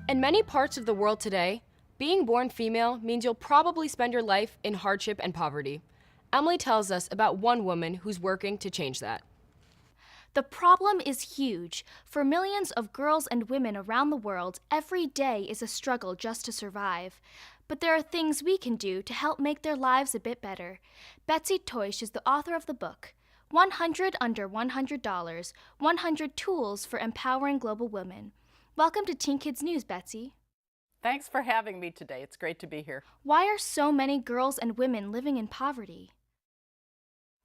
In many parts of the world today, being born female means you'll probably spend your life in hardship and poverty. Emily tells us about one woman who's working to change that. The problem is huge. For millions of girls and women around the world, every day is a struggle just to survive. But there are things we can do to help make their lives a bit better. Betsy Toish is the author of the book, 100 Under $100, 100 Tools for Empowering Global Women. Welcome to Teen Kids News, Betsy. Thanks for having me today. It's great to be here. Why are so many girls and women living in poverty?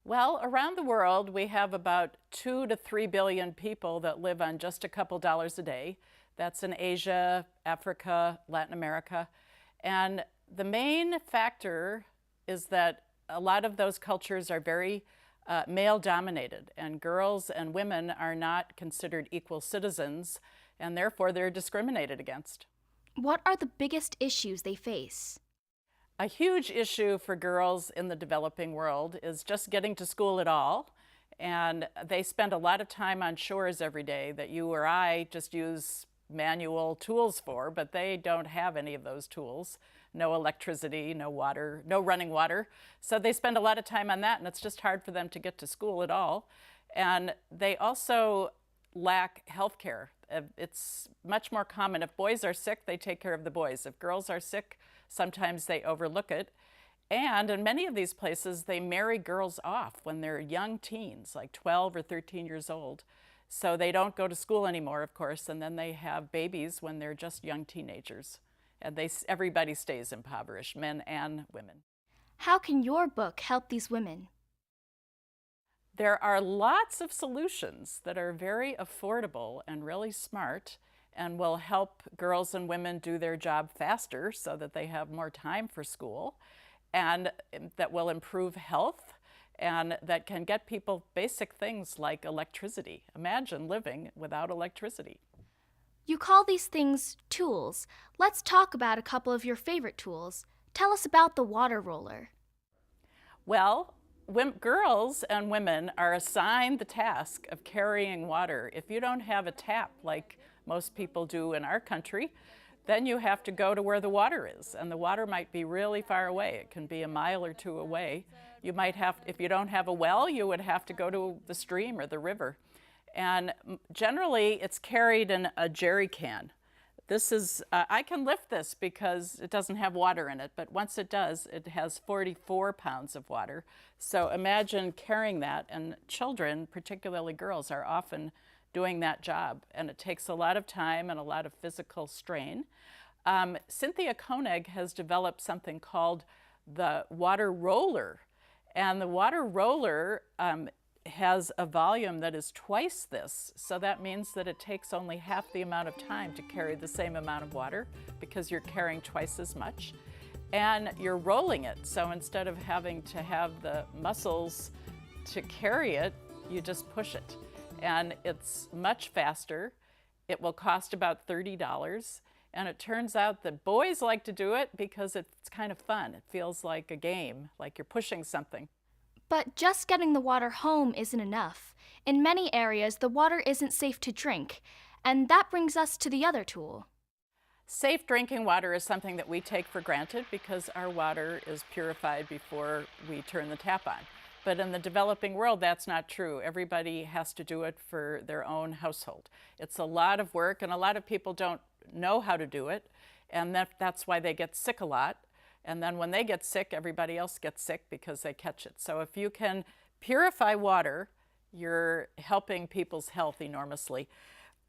Well, around the world, we have about 2 to 3 billion people that live on just a couple dollars a day. That's in Asia, Africa, Latin America. And the main factor is that a lot of those cultures are very male-dominated, and girls and women are not considered equal citizens, and therefore they're discriminated against. What are the biggest issues they face? A huge issue for girls in the developing world is just getting to school at all. And they spend a lot of time on chores every day that you or I just use manual tools for, but they don't have any of those tools. No electricity, no water, no running water. So they spend a lot of time on that, and it's just hard for them to get to school at all. And they also lack health care. It's much more common. If boys are sick, they take care of the boys. If girls are sick, sometimes they overlook it. And in many of these places, they marry girls off when they're young teens, like 12 or 13 years old. So they don't go to school anymore, of course, and then they have babies when they're just young teenagers. And everybody stays impoverished, men and women. How can your book help these women? There are lots of solutions that are very affordable and really smart and will help girls and women do their job faster so that they have more time for school, and that will improve health, and that can get people basic things like electricity. Imagine living without electricity. You call these things tools. Let's talk about a couple of your favorite tools. Tell us about the water roller. Well, girls and women are assigned the task of carrying water. If you don't have a tap like most people do in our country, then you have to go to where the water is, and the water might be really far away. It can be a mile or two away. You might have, if you don't have a well, you would have to go to the stream or the river. And generally, it's carried in a jerry can. This is, I can lift this because it doesn't have water in it, but once it does, it has 44 pounds of water. So imagine carrying that, and children, particularly girls, are often doing that job, and it takes a lot of time and a lot of physical strain. Cynthia Koenig has developed something called the water roller, and the water roller has a volume that is twice this, so that means that it takes only half the amount of time to carry the same amount of water because you're carrying twice as much, and you're rolling it. So instead of having to have the muscles to carry it, you just push it. And it's much faster. It will cost about $30. And it turns out that boys like to do it because it's kind of fun. It feels like a game, like you're pushing something. But just getting the water home isn't enough. In many areas, the water isn't safe to drink. And that brings us to the other tool. Safe drinking water is something that we take for granted because our water is purified before we turn the tap on. But in the developing world, that's not true. Everybody has to do it for their own household. It's a lot of work, and a lot of people don't know how to do it, and that's why they get sick a lot. And then when they get sick, everybody else gets sick because they catch it. So if you can purify water, you're helping people's health enormously.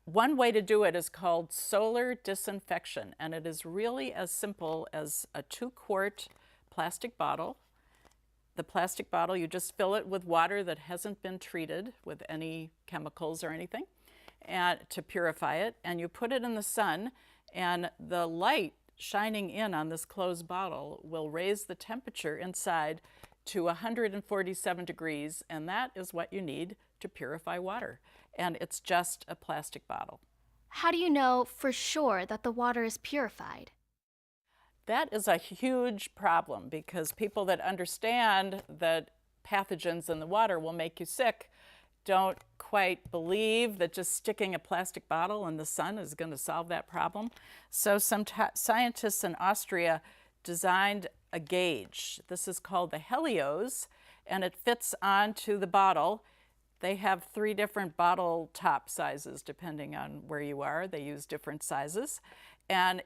One way to do it is called solar disinfection, and it is really as simple as a 2-quart plastic bottle. The plastic bottle, you just fill it with water that hasn't been treated with any chemicals or anything, and to purify it, and you put it in the sun, and the light shining in on this closed bottle will raise the temperature inside to 147 degrees, and that is what you need to purify water. And it's just a plastic bottle. How do you know for sure that the water is purified? That is a huge problem because people that understand that pathogens in the water will make you sick don't quite believe that just sticking a plastic bottle in the sun is going to solve that problem. So some scientists in Austria designed a gauge. This is called the Helios, and it fits onto the bottle. They have 3 different bottle top sizes depending on where you are. They use different sizes. And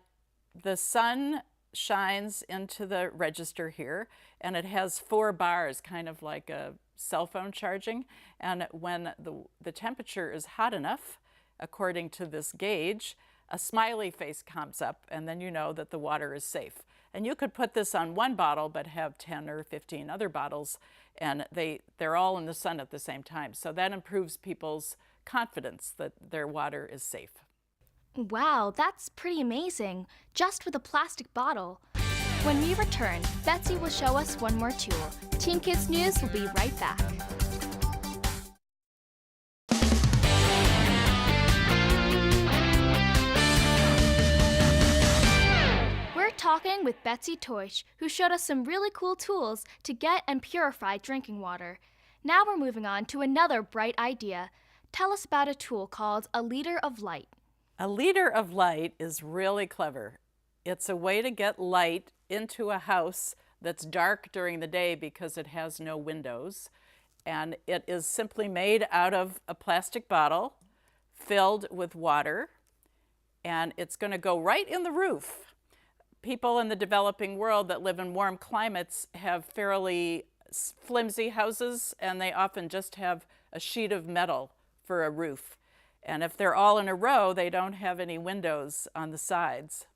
the sun shines into the register here, and it has 4 bars, kind of like a cell phone charging. And when the temperature is hot enough, according to this gauge, a smiley face comes up, and then you know that the water is safe. And you could put this on 1 bottle, but have 10 or 15 other bottles, and they're all in the sun at the same time. So that improves people's confidence that their water is safe. Wow, that's pretty amazing, just with a plastic bottle. When we return, Betsy will show us one more tool. Teen Kids News will be right back. We're talking with Betsy Toich, who showed us some really cool tools to get and purify drinking water. Now we're moving on to another bright idea. Tell us about a tool called a liter of light. A liter of light is really clever. It's a way to get light into a house that's dark during the day because it has no windows. And it is simply made out of a plastic bottle filled with water, and it's going to go right in the roof. People in the developing world that live in warm climates have fairly flimsy houses, and they often just have a sheet of metal for a roof. And if they're all in a row, they don't have any windows on the sides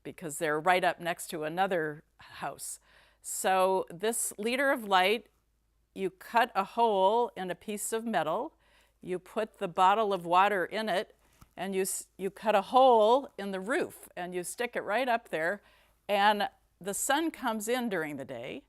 because they're right up next to another house. So this liter of light, you cut a hole in a piece of metal, you put the bottle of water in it, and you cut a hole in the roof, and you stick it right up there, and the sun comes in during the day,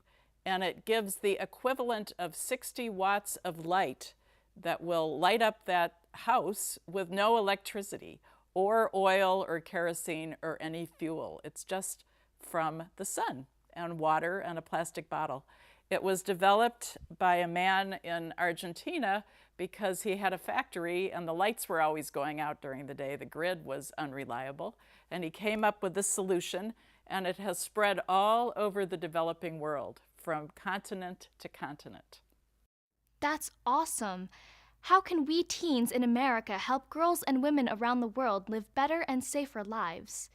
and it gives the equivalent of 60 watts of light that will light up that house with no electricity or oil or kerosene or any fuel. It's just from the sun and water and a plastic bottle. It was developed by a man in Argentina because he had a factory and the lights were always going out during the day. The grid was unreliable. And he came up with this solution, and it has spread all over the developing world from continent to continent. That's awesome. How can we teens in America help girls and women around the world live better and safer lives?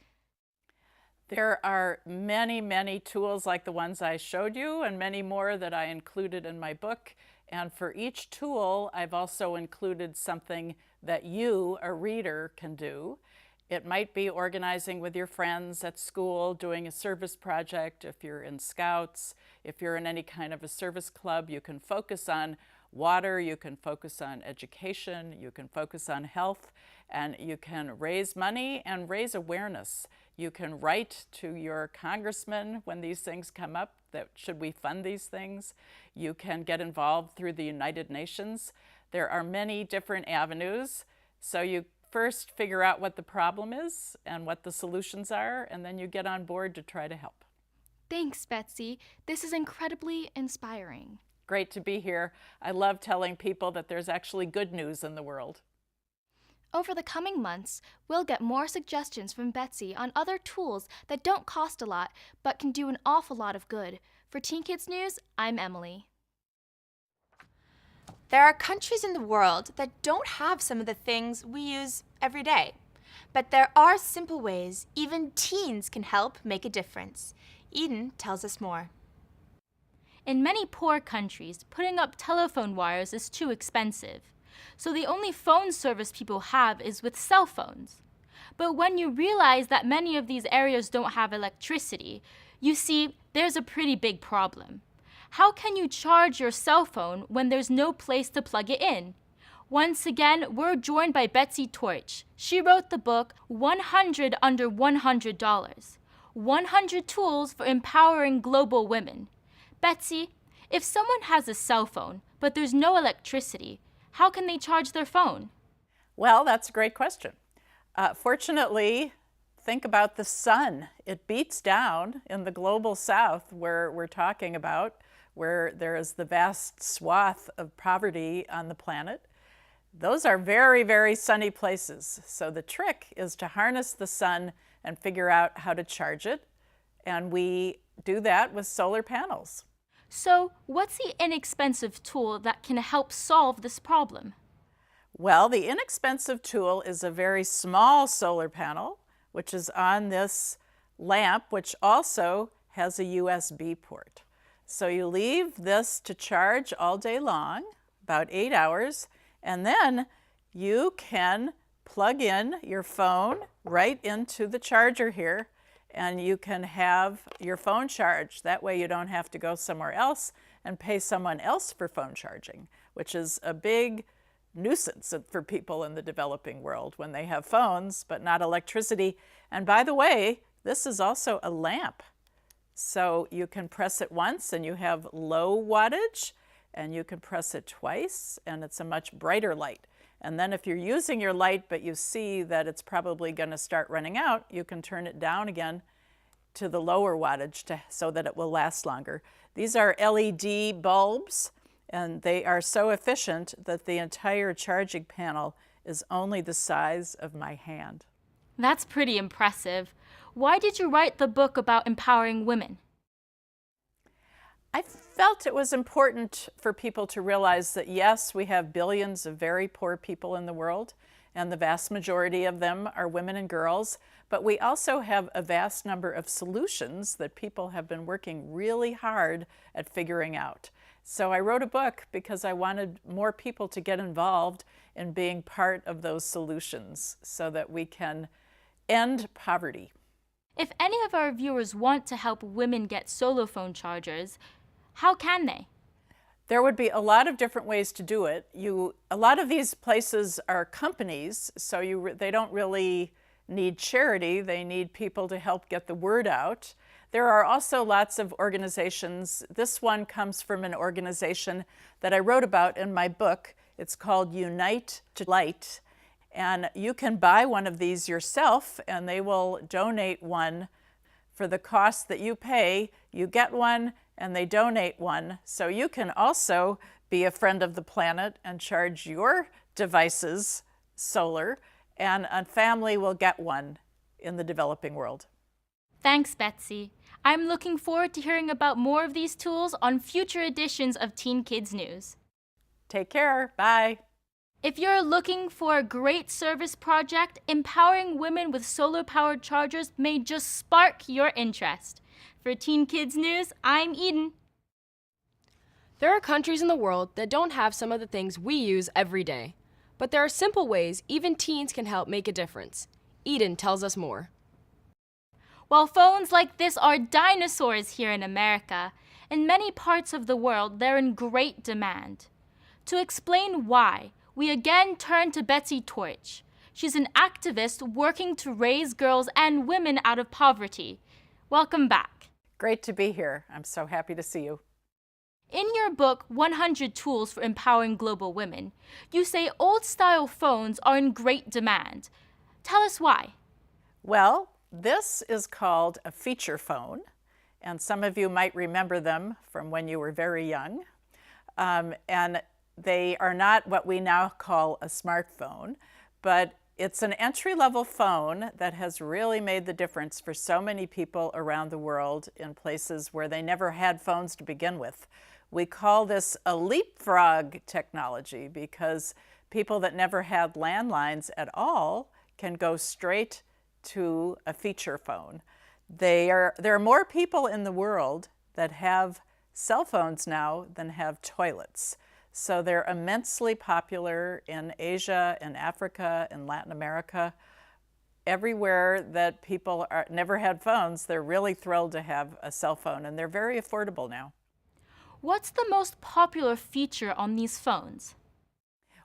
There are many, many tools like the ones I showed you, and many more that I included in my book. And for each tool, I've also included something that you, a reader, can do. It might be organizing with your friends at school, doing a service project. If you're in Scouts, if you're in any kind of a service club, you can focus on water, you can focus on education, you can focus on health, and you can raise money and raise awareness. You can write to your congressman when these things come up, that should we fund these things? You can get involved through the United Nations. There are many different avenues. So you first figure out what the problem is and what the solutions are, and then you get on board to try to help. Thanks, Betsy. This is incredibly inspiring. Great to be here. I love telling people that there's actually good news in the world. Over the coming months, we'll get more suggestions from Betsy on other tools that don't cost a lot but can do an awful lot of good. For Teen Kids News, I'm Emily. There are countries in the world that don't have some of the things we use every day. But there are simple ways even teens can help make a difference. Eden tells us more. In many poor countries, putting up telephone wires is too expensive. So the only phone service people have is with cell phones. But when you realize that many of these areas don't have electricity, you see there's a pretty big problem. How can you charge your cell phone when there's no place to plug it in? Once again, we're joined by Betsy Toich. She wrote the book 100 Under $100, 100 Tools for Empowering Global Women. Betsy, if someone has a cell phone, but there's no electricity, how can they charge their phone? Well, that's a great question. Fortunately, think about the sun. It beats down in the global south where we're talking about, where there is the vast swath of poverty on the planet. Those are very, very sunny places. So the trick is to harness the sun and figure out how to charge it. And we do that with solar panels. So, what's the inexpensive tool that can help solve this problem? Well, the inexpensive tool is a very small solar panel, which is on this lamp, which also has a USB port. So you leave this to charge all day long, about 8 hours, and then you can plug in your phone right into the charger here, and you can have your phone charged. That way you don't have to go somewhere else and pay someone else for phone charging, which is a big nuisance for people in the developing world when they have phones but not electricity. And by the way, this is also a lamp. So you can press it once and you have low wattage, and you can press it twice and it's a much brighter light. And then if you're using your light but you see that it's probably going to start running out, you can turn it down again to the lower wattage so that it will last longer. These are LED bulbs, and they are so efficient that the entire charging panel is only the size of my hand. That's pretty impressive. Why did you write the book about empowering women? I felt it was important for people to realize that yes, we have billions of very poor people in the world, and the vast majority of them are women and girls, but we also have a vast number of solutions that people have been working really hard at figuring out. So I wrote a book because I wanted more people to get involved in being part of those solutions so that we can end poverty. If any of our viewers want to help women get solar phone chargers, how can they? There would be a lot of different ways to do it. A lot of these places are companies, so they don't really need charity. They need people to help get the word out. There are also lots of organizations. This one comes from an organization that I wrote about in my book. It's called Untitled Chapter. And you can buy one of these yourself, and they will donate one for the cost that you pay. You get one, and they donate one. So you can also be a friend of the planet and charge your devices solar, and a family will get one in the developing world. Thanks, Betsy. I'm looking forward to hearing about more of these tools on future editions of Teen Kids News. Take care. Bye. If you're looking for a great service project, empowering women with solar-powered chargers may just spark your interest. For Teen Kids News, I'm Eden. There are countries in the world that don't have some of the things we use every day. But there are simple ways even teens can help make a difference. Eden tells us more. While phones like this are dinosaurs here in America, in many parts of the world they're in great demand. To explain why, we again turn to Betsy Torch. She's an activist working to raise girls and women out of poverty. Welcome back. Great to be here. I'm so happy to see you. In your book, 100 Tools for Empowering Global Women, you say old-style phones are in great demand. Tell us why. Well, this is called a feature phone, and some of you might remember them from when you were very young. And they are not what we now call a smartphone, but it's an entry-level phone that has really made the difference for so many people around the world in places where they never had phones to begin with. We call this a leapfrog technology because people that never had landlines at all can go straight to a feature phone. There are more people in the world that have cell phones now than have toilets. So they're immensely popular in Asia, in Africa, in Latin America. Everywhere that people never had phones, they're really thrilled to have a cell phone, and they're very affordable now. What's the most popular feature on these phones?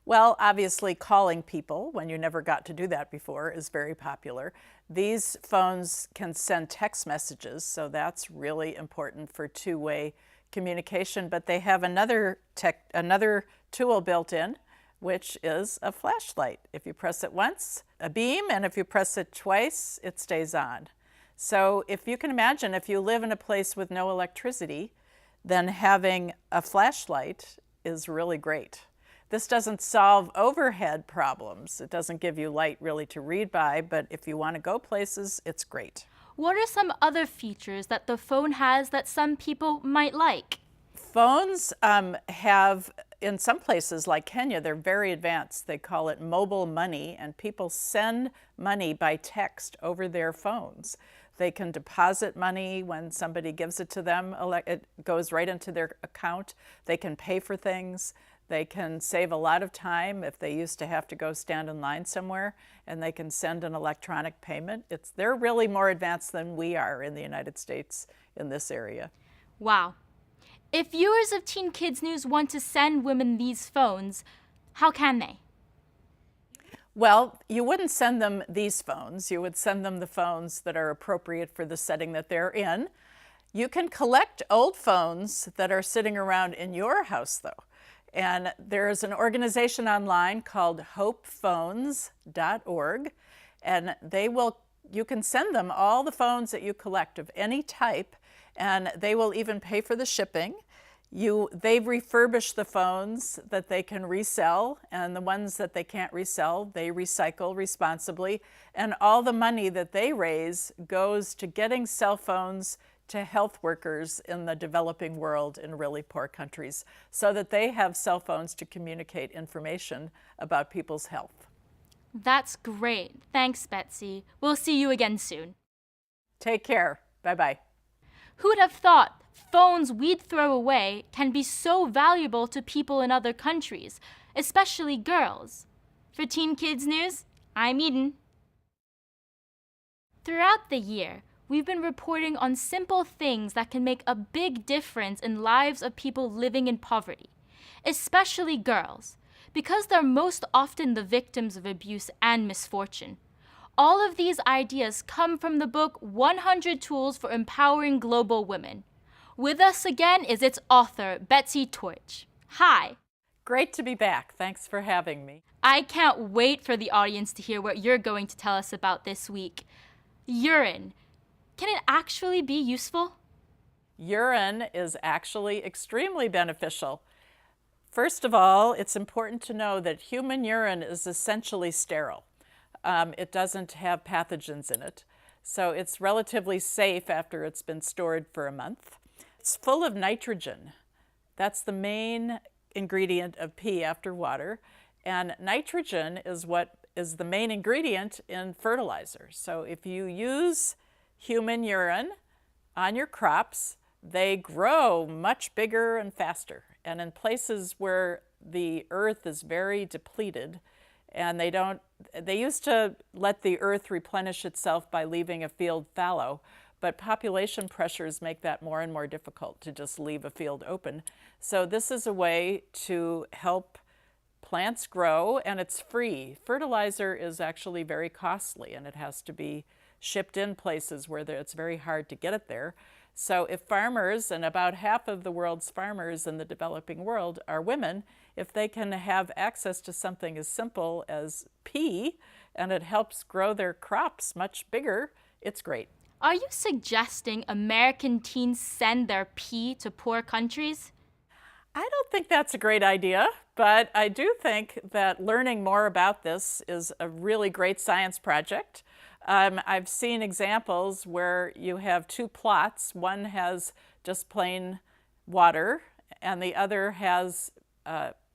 Well, obviously calling people when you never got to do that before is very popular. These phones can send text messages, so that's really important for two-way communication, but they have another tool built in, which is a flashlight. If you press it once, a beam, and if you press it twice, it stays on. So if you can imagine, if you live in a place with no electricity, then having a flashlight is really great. This doesn't solve overhead problems. It doesn't give you light really to read by, but if you want to go places, it's great. What are some other features that the phone has that some people might like? Phones have, in some places like Kenya, they're very advanced. They call it mobile money, and people send money by text over their phones. They can deposit money when somebody gives it to them. It goes right into their account. They can pay for things. They can save a lot of time if they used to have to go stand in line somewhere, and they can send an electronic payment. They're really more advanced than we are in the United States in this area. Wow. If viewers of Teen Kids News want to send women these phones, how can they? Well, you wouldn't send them these phones. You would send them the phones that are appropriate for the setting that they're in. You can collect old phones that are sitting around in your house, though. And there's an organization online called hopephones.org, and you can send them all the phones that you collect of any type, and they will even pay for the shipping. They refurbish the phones that they can resell, and the ones that they can't resell, they recycle responsibly. And all the money that they raise goes to getting cell phones to health workers in the developing world in really poor countries so that they have cell phones to communicate information about people's health. That's great. Thanks, Betsy. We'll see you again soon. Take care. Bye-bye. Who'd have thought phones we'd throw away can be so valuable to people in other countries, especially girls? For Teen Kids News, I'm Eden. Throughout the year, we've been reporting on simple things that can make a big difference in lives of people living in poverty, especially girls, because they're most often the victims of abuse and misfortune. All of these ideas come from the book 100 Tools for Empowering Global Women. With us again is its author, Betsy Torch. Hi. Great to be back. Thanks for having me. I can't wait for the audience to hear what you're going to tell us about this week. Urine. Can it actually be useful? Urine is actually extremely beneficial. First of all, it's important to know that human urine is essentially sterile. It doesn't have pathogens in it, so it's relatively safe after it's been stored for a month. It's full of nitrogen. That's the main ingredient of pee after water, and nitrogen is what is the main ingredient in fertilizer. So if you use human urine on your crops, they grow much bigger and faster. And in places where the earth is very depleted, and they used to let the earth replenish itself by leaving a field fallow, but population pressures make that more and more difficult to just leave a field open. So this is a way to help plants grow, and it's free. Fertilizer is actually very costly, and it has to be shipped in places where it's very hard to get it there. So if farmers, and about half of the world's farmers in the developing world are women, if they can have access to something as simple as pee, and it helps grow their crops much bigger, it's great. Are you suggesting American teens send their pee to poor countries? I don't think that's a great idea, but I do think that learning more about this is a really great science project. I've seen examples where you have two plots. One has just plain water, and the other has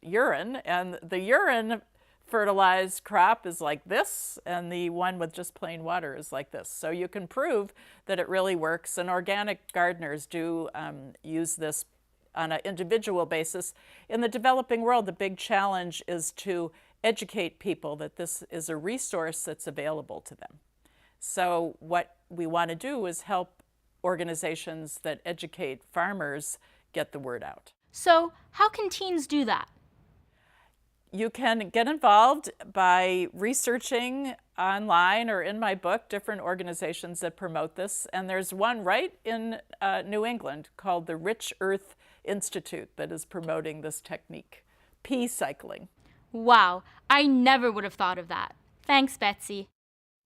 urine, and the urine fertilized crop is like this, and the one with just plain water is like this. So you can prove that it really works, and organic gardeners do use this on an individual basis. In the developing world, the big challenge is to educate people that this is a resource that's available to them. So what we want to do is help organizations that educate farmers get the word out. So how can teens do that? You can get involved by researching online or in my book different organizations that promote this. And there's one right in New England called the Rich Earth Institute that is promoting this technique, pea cycling. Wow, I never would have thought of that. Thanks, Betsy.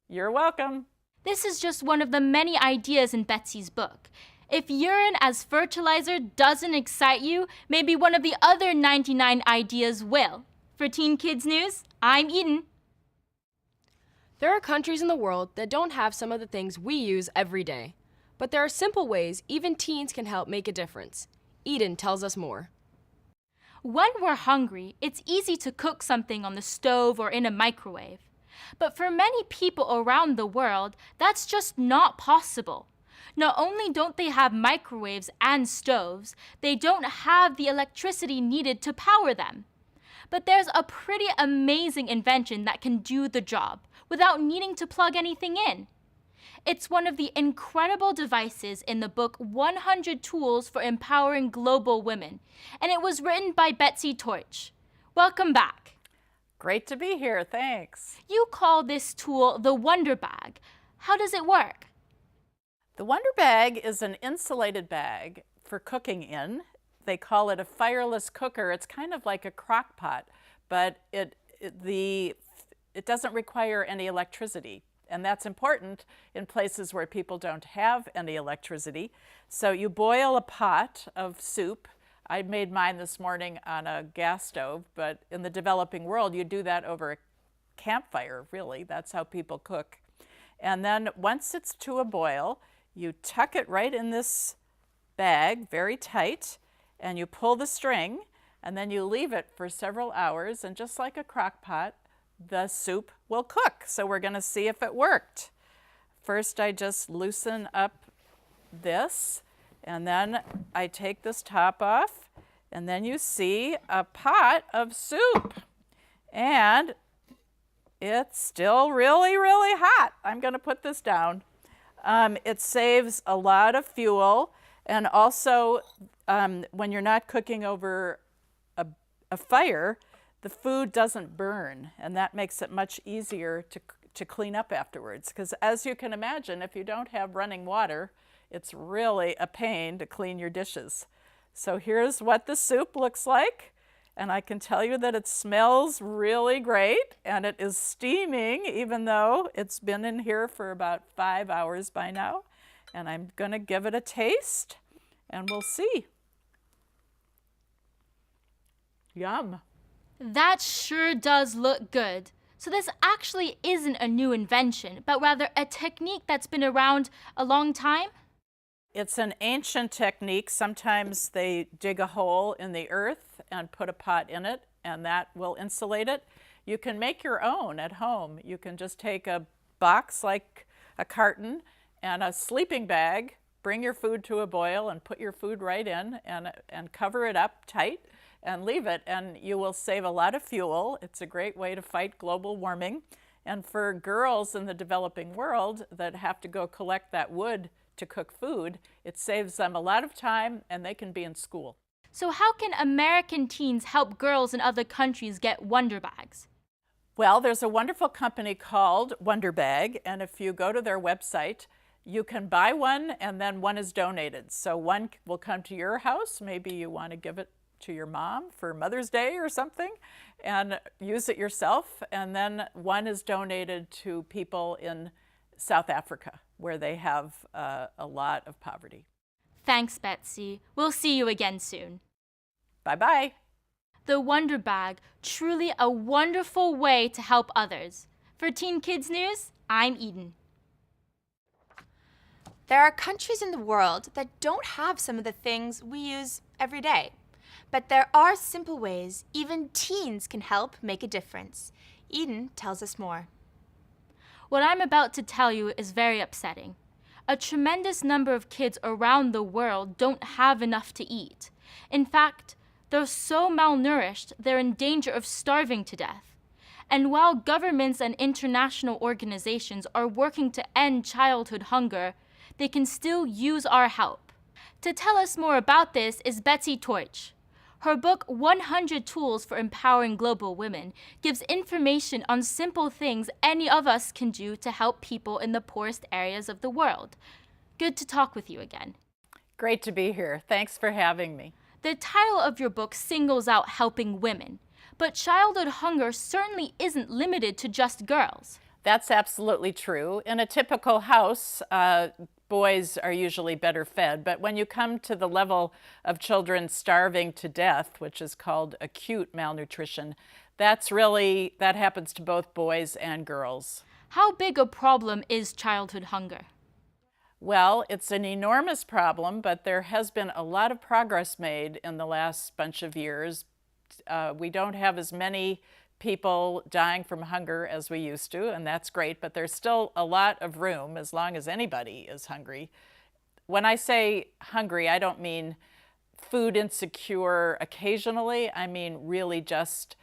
You're welcome. This is just one of the many ideas in Betsy's book. If urine as fertilizer doesn't excite you, maybe one of the other 99 ideas will. For Teen Kids News, I'm Eden. There are countries in the world that don't have some of the things we use every day. But there are simple ways even teens can help make a difference. Eden tells us more. When we're hungry, it's easy to cook something on the stove or in a microwave. But for many people around the world, that's just not possible. Not only don't they have microwaves and stoves, they don't have the electricity needed to power them. But there's a pretty amazing invention that can do the job without needing to plug anything in. It's one of the incredible devices in the book 100 Tools for Empowering Global Women, and it was written by Betsy Torch. Welcome back. Great to be here, thanks. You call this tool the Wonder Bag. How does it work? The Wonder Bag is an insulated bag for cooking in. They call it a fireless cooker. It's kind of like a crock pot, but it doesn't require any electricity. And that's important in places where people don't have any electricity. So you boil a pot of soup. I made mine this morning on a gas stove, but in the developing world, you do that over a campfire, really. That's how people cook. And then once it's to a boil, you tuck it right in this bag, very tight, and you pull the string, and then you leave it for several hours, and just like a crock pot, the soup will cook. So we're going to see if it worked. First, I just loosen up this, and then I take this top off, and then you see a pot of soup. And it's still really, really hot. I'm going to put this down. It saves a lot of fuel, and also when you're not cooking over a fire, the food doesn't burn, and that makes it much easier to clean up afterwards. Because as you can imagine, if you don't have running water, it's really a pain to clean your dishes. So here's what the soup looks like, and I can tell you that it smells really great, and it is steaming, even though it's been in here for about 5 hours by now. And I'm going to give it a taste, and we'll see. Yum. That sure does look good. So this actually isn't a new invention, but rather a technique that's been around a long time? It's an ancient technique. Sometimes they dig a hole in the earth and put a pot in it, and that will insulate it. You can make your own at home. You can just take a box like a carton and a sleeping bag, bring your food to a boil and put your food right in and cover it up tight and leave it, and you will save a lot of fuel. It's a great way to fight global warming. And for girls in the developing world that have to go collect that wood to cook food, it saves them a lot of time, and they can be in school. So how can American teens help girls in other countries get Wonder Bags? Well, there's a wonderful company called Wonder Bag, and if you go to their website, you can buy one, and then one is donated. So one will come to your house. Maybe you want to give it to your mom for Mother's Day or something, and use it yourself. And then one is donated to people in South Africa, where they have a lot of poverty. Thanks, Betsy. We'll see you again soon. Bye-bye. The Wonder Bag, truly a wonderful way to help others. For Teen Kids News, I'm Eden. There are countries in the world that don't have some of the things we use every day. But there are simple ways even teens can help make a difference. Eden tells us more. What I'm about to tell you is very upsetting. A tremendous number of kids around the world don't have enough to eat. In fact, they're so malnourished, they're in danger of starving to death. And while governments and international organizations are working to end childhood hunger, they can still use our help. To tell us more about this is Betsy Torch. Her book, 100 Tools for Empowering Global Women, gives information on simple things any of us can do to help people in the poorest areas of the world. Good to talk with you again. Great to be here. Thanks for having me. The title of your book singles out helping women, but childhood hunger certainly isn't limited to just girls. That's absolutely true. In a typical house, boys are usually better fed. But when you come to the level of children starving to death, which is called acute malnutrition, that happens to both boys and girls. How big a problem is childhood hunger? Well, it's an enormous problem, but there has been a lot of progress made in the last bunch of years. We don't have as many people dying from hunger as we used to, and that's great, but there's still a lot of room as long as anybody is hungry. When I say hungry, I don't mean food insecure occasionally. I mean really just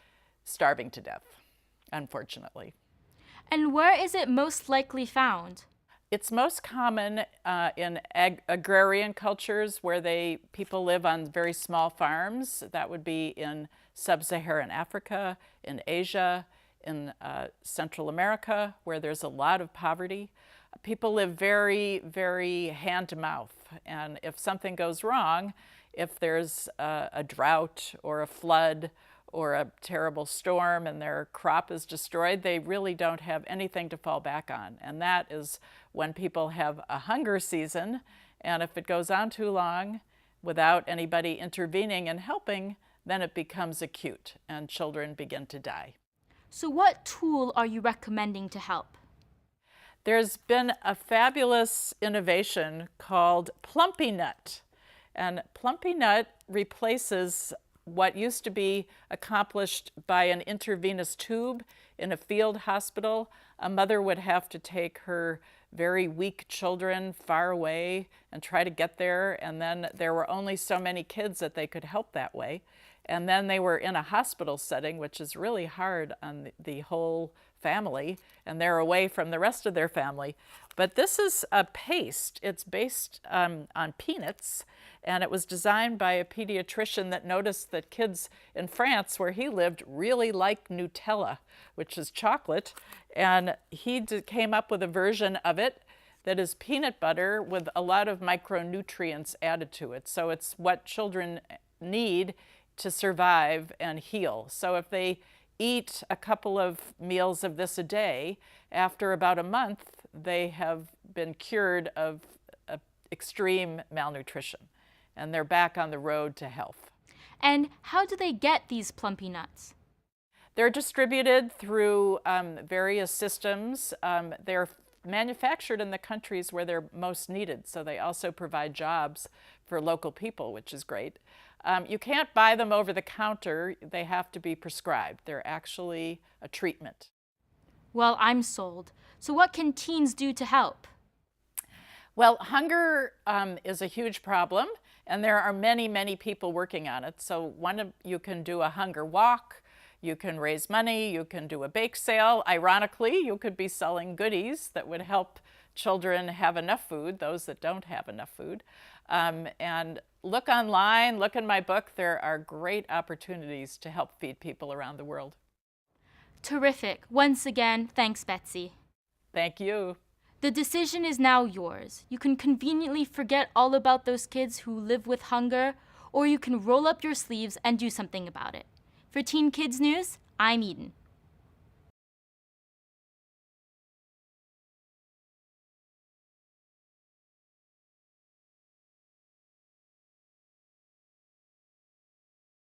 starving to death, unfortunately. And where is it most likely found? It's most common in agrarian cultures where people live on very small farms. That would be in sub-Saharan Africa, in Asia, in Central America, where there's a lot of poverty. People live very, very hand to mouth. And if something goes wrong, if there's a drought or a flood or a terrible storm and their crop is destroyed, they really don't have anything to fall back on. And that is when people have a hunger season, and if it goes on too long without anybody intervening and helping, then it becomes acute and children begin to die. So what tool are you recommending to help? There's been a fabulous innovation called Plumpy Nut. And Plumpy Nut replaces what used to be accomplished by an intravenous tube in a field hospital. A mother would have to take her very weak children far away and try to get there, and then there were only so many kids that they could help that way. And then they were in a hospital setting, which is really hard on the whole family, and they're away from the rest of their family. But this is a paste. It's based on peanuts, and it was designed by a pediatrician that noticed that kids in France, where he lived, really like Nutella, which is chocolate, and he came up with a version of it that is peanut butter with a lot of micronutrients added to it. So it's what children need to survive and heal. So if they eat a couple of meals of this a day, after about a month, they have been cured of extreme malnutrition, and they're back on the road to health. And how do they get these plumpy nuts? They're distributed through various systems. They're manufactured in the countries where they're most needed, so they also provide jobs for local people, which is great. You can't buy them over the counter. They have to be prescribed. They're actually a treatment. Well, I'm sold. So what can teens do to help? Well, hunger is a huge problem, and there are many, many people working on it. So you can do a hunger walk, you can raise money, you can do a bake sale. Ironically, you could be selling goodies that would help children have enough food, those that don't have enough food. And look online, look in my book. There are great opportunities to help feed people around the world. Terrific. Once again, thanks, Betsy. Thank you. The decision is now yours. You can conveniently forget all about those kids who live with hunger, or you can roll up your sleeves and do something about it. For Teen Kids News, I'm Eden.